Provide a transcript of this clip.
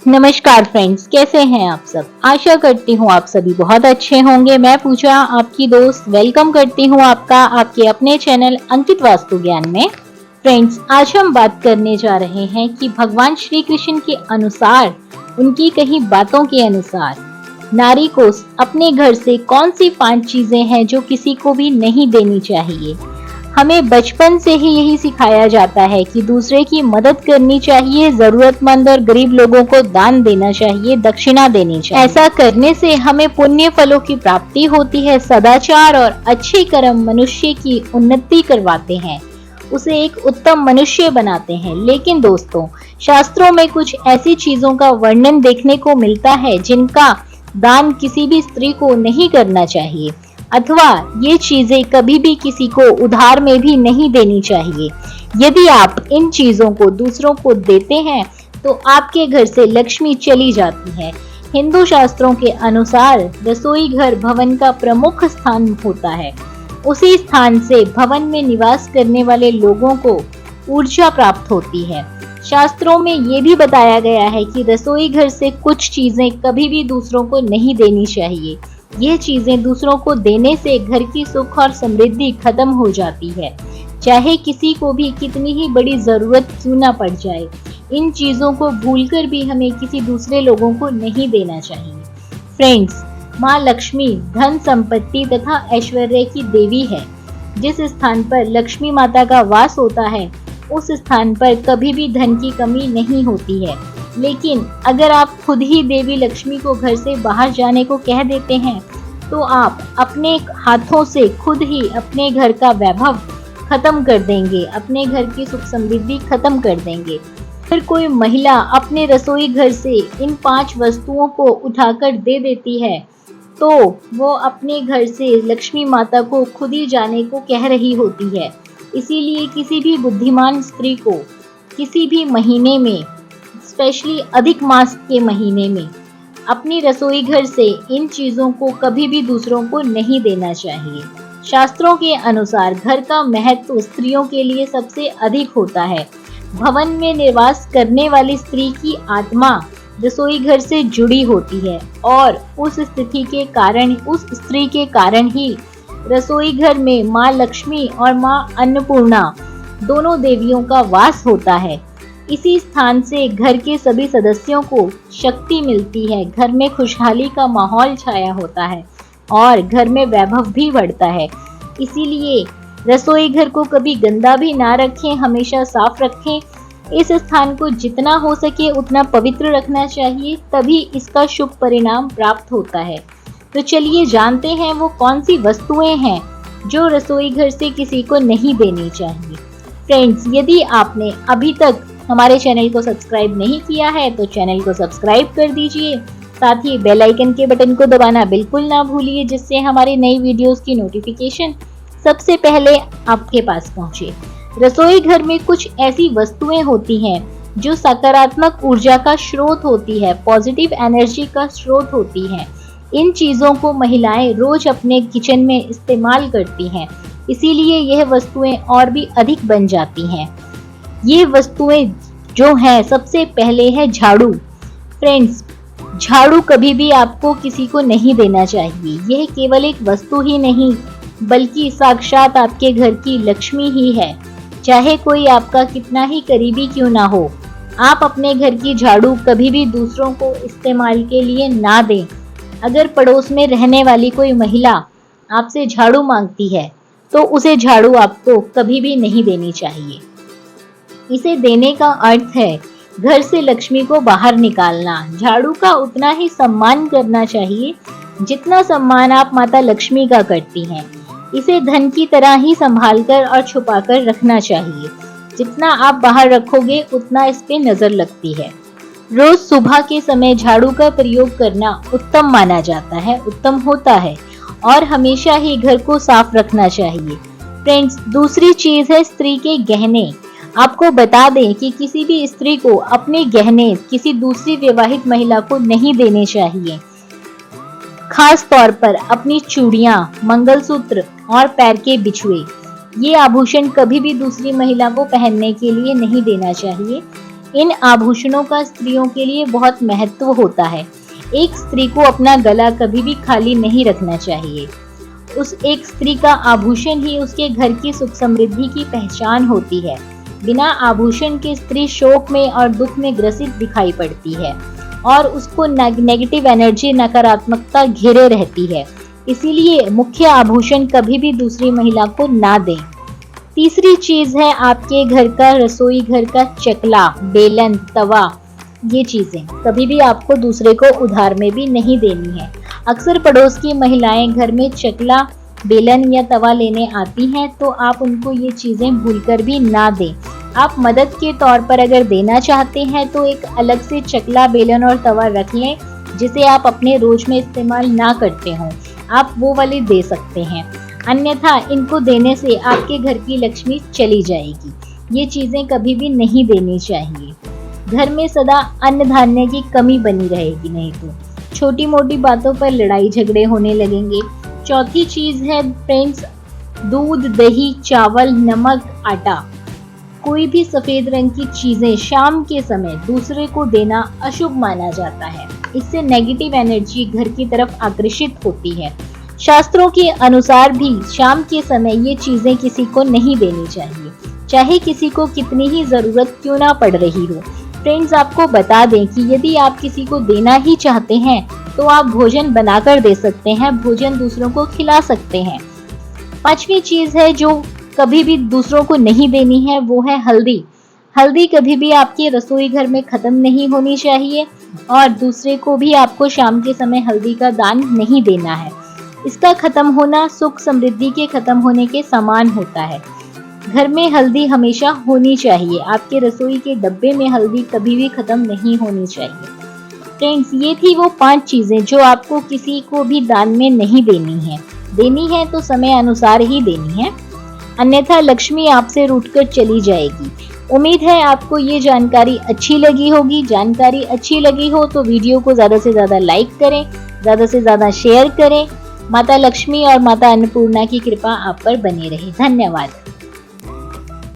नमस्कार फ्रेंड्स, कैसे हैं आप सब। आशा करती हूँ आप सभी बहुत अच्छे होंगे। मैं पूजा आपकी दोस्त वेलकम करती हूँ आपका आपके अपने चैनल अंकित वास्तु ज्ञान में। फ्रेंड्स, आज हम बात करने जा रहे हैं कि भगवान श्री कृष्ण के अनुसार, उनकी कही बातों के अनुसार नारी को अपने घर से कौन सी 5 चीजें हैं जो किसी को भी नहीं देनी चाहिए। हमें बचपन से ही यही सिखाया जाता है कि दूसरे की मदद करनी चाहिए, जरूरतमंद और गरीब लोगों को दान देना चाहिए, दक्षिणा देनी चाहिए। ऐसा करने से हमें पुण्य फलों की प्राप्ति होती है। सदाचार और अच्छे कर्म मनुष्य की उन्नति करवाते हैं, उसे एक उत्तम मनुष्य बनाते हैं। लेकिन दोस्तों, शास्त्रों में कुछ ऐसी चीजों का वर्णन देखने को मिलता है जिनका दान किसी भी स्त्री को नहीं करना चाहिए, अथवा ये चीजें कभी भी किसी को उधार में भी नहीं देनी चाहिए। यदि आप इन चीजों को दूसरों को देते हैं तो आपके घर से लक्ष्मी चली जाती है। हिंदू शास्त्रों के अनुसार रसोई घर भवन का प्रमुख स्थान होता है। उसी स्थान से भवन में निवास करने वाले लोगों को ऊर्जा प्राप्त होती है। शास्त्रों में ये भी बताया गया है कि रसोई घर से कुछ चीजें कभी भी दूसरों को नहीं देनी चाहिए। ये चीजें दूसरों को देने से घर की सुख और समृद्धि खत्म हो जाती है, चाहे किसी को भी कितनी ही बड़ी जरूरत क्यों ना पड़ जाए। इन चीजों को भूलकर भी हमें किसी दूसरे लोगों को नहीं देना चाहिए। फ्रेंड्स, माँ लक्ष्मी धन संपत्ति तथा ऐश्वर्य की देवी है। जिस स्थान पर लक्ष्मी माता का वास होता है उस स्थान पर कभी भी धन की कमी नहीं होती है। लेकिन अगर आप खुद ही देवी लक्ष्मी को घर से बाहर जाने को कह देते हैं तो आप अपने हाथों से खुद ही अपने घर का वैभव खत्म कर देंगे, अपने घर की सुख समृद्धि खत्म कर देंगे। फिर कोई महिला अपने रसोई घर से इन 5 वस्तुओं को उठाकर दे देती है तो वो अपने घर से लक्ष्मी माता को खुद ही जाने को कह रही होती है। इसीलिए किसी भी बुद्धिमान स्त्री को किसी भी महीने में, स्पेशली अधिक मास के महीने में, अपनी रसोई घर से इन चीजों को कभी भी दूसरों को नहीं देना चाहिए। शास्त्रों के अनुसार घर का महत्व स्त्रियों के लिए सबसे अधिक होता है। भवन में निवास करने वाली स्त्री की आत्मा रसोई घर से जुड़ी होती है और उस स्थिति के कारण, उस स्त्री के कारण ही रसोई घर में माँ लक्ष्मी और माँ अन्नपूर्णा दोनों देवियों का वास होता है। इसी स्थान से घर के सभी सदस्यों को शक्ति मिलती है, घर में खुशहाली का माहौल छाया होता है और घर में वैभव भी बढ़ता है। इसीलिए रसोई घर को कभी गंदा भी ना रखें, हमेशा साफ रखें। इस स्थान को जितना हो सके उतना पवित्र रखना चाहिए, तभी इसका शुभ परिणाम प्राप्त होता है। तो चलिए जानते हैं वो कौन सी वस्तुएं हैं जो रसोई घर से किसी को नहीं देनी चाहिए। फ्रेंड्स, यदि आपने अभी तक हमारे चैनल को सब्सक्राइब नहीं किया है तो चैनल को सब्सक्राइब कर दीजिए। साथ ही बेल आइकन के बटन को दबाना बिल्कुल ना भूलिए, जिससे हमारी नई वीडियोस की नोटिफिकेशन सबसे पहले आपके पास पहुंचे। रसोई घर में कुछ ऐसी वस्तुएं होती हैं जो सकारात्मक ऊर्जा का स्रोत होती है, पॉजिटिव एनर्जी का स्रोत होती है। इन चीजों को महिलाएं रोज अपने किचन में इस्तेमाल करती हैं, इसीलिए यह वस्तुएं और भी अधिक बन जाती हैं। ये वस्तुएं जो हैं, सबसे पहले है झाड़ू। फ्रेंड्स, झाड़ू कभी भी आपको किसी को नहीं देना चाहिए। यह केवल एक वस्तु ही नहीं बल्कि साक्षात आपके घर की लक्ष्मी ही है। चाहे कोई आपका कितना ही करीबी क्यों ना हो, आप अपने घर की झाड़ू कभी भी दूसरों को इस्तेमाल के लिए ना दें। अगर पड़ोस में रहने वाली कोई महिला आपसे झाड़ू मांगती है तो उसे झाड़ू आपको कभी भी नहीं देनी चाहिए। इसे देने का अर्थ है घर से लक्ष्मी को बाहर निकालना। झाड़ू का उतना ही सम्मान करना चाहिए जितना सम्मान आप माता लक्ष्मी का करती हैं। इसे धन की तरह ही संभालकर और छुपाकर रखना चाहिए। जितना आप बाहर रखोगे उतना इस पे नजर लगती है। रोज सुबह के समय झाड़ू का प्रयोग करना उत्तम माना जाता है, उत्तम होता है, और हमेशा ही घर को साफ रखना चाहिए। फ्रेंड्स, दूसरी चीज है स्त्री के गहने। आपको बता दें कि किसी भी स्त्री को अपने गहने किसी दूसरी विवाहित महिला को नहीं देने चाहिए। खास तौर पर अपनी चूड़ियां, मंगलसूत्र और पैर के बिछुए, ये आभूषण कभी भी दूसरी महिला को पहनने के लिए नहीं देना चाहिए। इन आभूषणों का स्त्रियों के लिए बहुत महत्व होता है। एक स्त्री को अपना गला कभी भी खाली नहीं रखना चाहिए। उस एक स्त्री का आभूषण ही उसके घर की सुख समृद्धि की पहचान होती है। बिना आभूषण के स्त्री शोक में और दुख में ग्रसित दिखाई पड़ती है और उसको नेगेटिव एनर्जी, नकारात्मकता घेरे रहती है। इसीलिए मुख्य आभूषण कभी भी दूसरी महिला को ना दें। तीसरी चीज है आपके घर का, रसोई घर का चकला, बेलन, तवा। ये चीजें कभी भी आपको दूसरे को उधार में भी नहीं देनी है। अक्सर पड़ोस की महिलाएं घर में चकला, बेलन या तवा लेने आती हैं तो आप उनको ये चीजें भूलकर भी ना दें। आप मदद के तौर पर अगर देना चाहते हैं तो एक अलग से चकला, बेलन और तवा रख लें जिसे आप अपने रोज में इस्तेमाल ना करते हो, आप वो वाले दे सकते हैं। अन्यथा इनको देने से आपके घर की लक्ष्मी चली जाएगी। ये चीजें कभी भी नहीं देनी चाहिए। घर में सदा अन्न धान्य की कमी बनी रहेगी, नहीं तो छोटी मोटी बातों पर लड़ाई झगड़े होने लगेंगे। चौथी चीज है फ्रेंड्स, दूध, दही, चावल, नमक, आटा, कोई भी सफेद रंग की चीजें शाम के समय दूसरे को देना अशुभ माना जाता है। इससे नेगेटिव एनर्जी घर की तरफ आकर्षित होती है। शास्त्रों के अनुसार भी शाम के समय ये चीजें किसी को नहीं देनी चाहिए, चाहे किसी को कितनी ही जरूरत क्यों ना पड़ रही हो। फ्रेंड्स, आपको बता दें कि यदि आप किसी को देना ही चाहते हैं तो आप भोजन बनाकर दे सकते हैं, भोजन दूसरों को खिला सकते हैं। पांचवी चीज है जो कभी भी दूसरों को नहीं देनी है, वो है हल्दी। हल्दी कभी भी आपके रसोई घर में खत्म नहीं होनी चाहिए और दूसरे को भी आपको शाम के समय हल्दी का दान नहीं देना है। इसका खत्म होना सुख समृद्धि के खत्म होने के समान होता है। घर में हल्दी हमेशा होनी चाहिए। आपके रसोई के डब्बे में हल्दी कभी भी खत्म नहीं होनी चाहिए। फ्रेंड्स, ये थी वो 5 चीजें जो आपको किसी को भी दान में नहीं देनी है। देनी है तो समय अनुसार ही देनी है, अन्यथा लक्ष्मी आपसे रूठकर चली जाएगी। उम्मीद है आपको ये जानकारी अच्छी लगी होगी। जानकारी अच्छी लगी हो तो वीडियो को ज्यादा से ज्यादा लाइक करें, ज्यादा से ज्यादा शेयर करें। माता लक्ष्मी और माता अन्नपूर्णा की कृपा आप पर बनी रहे। धन्यवाद।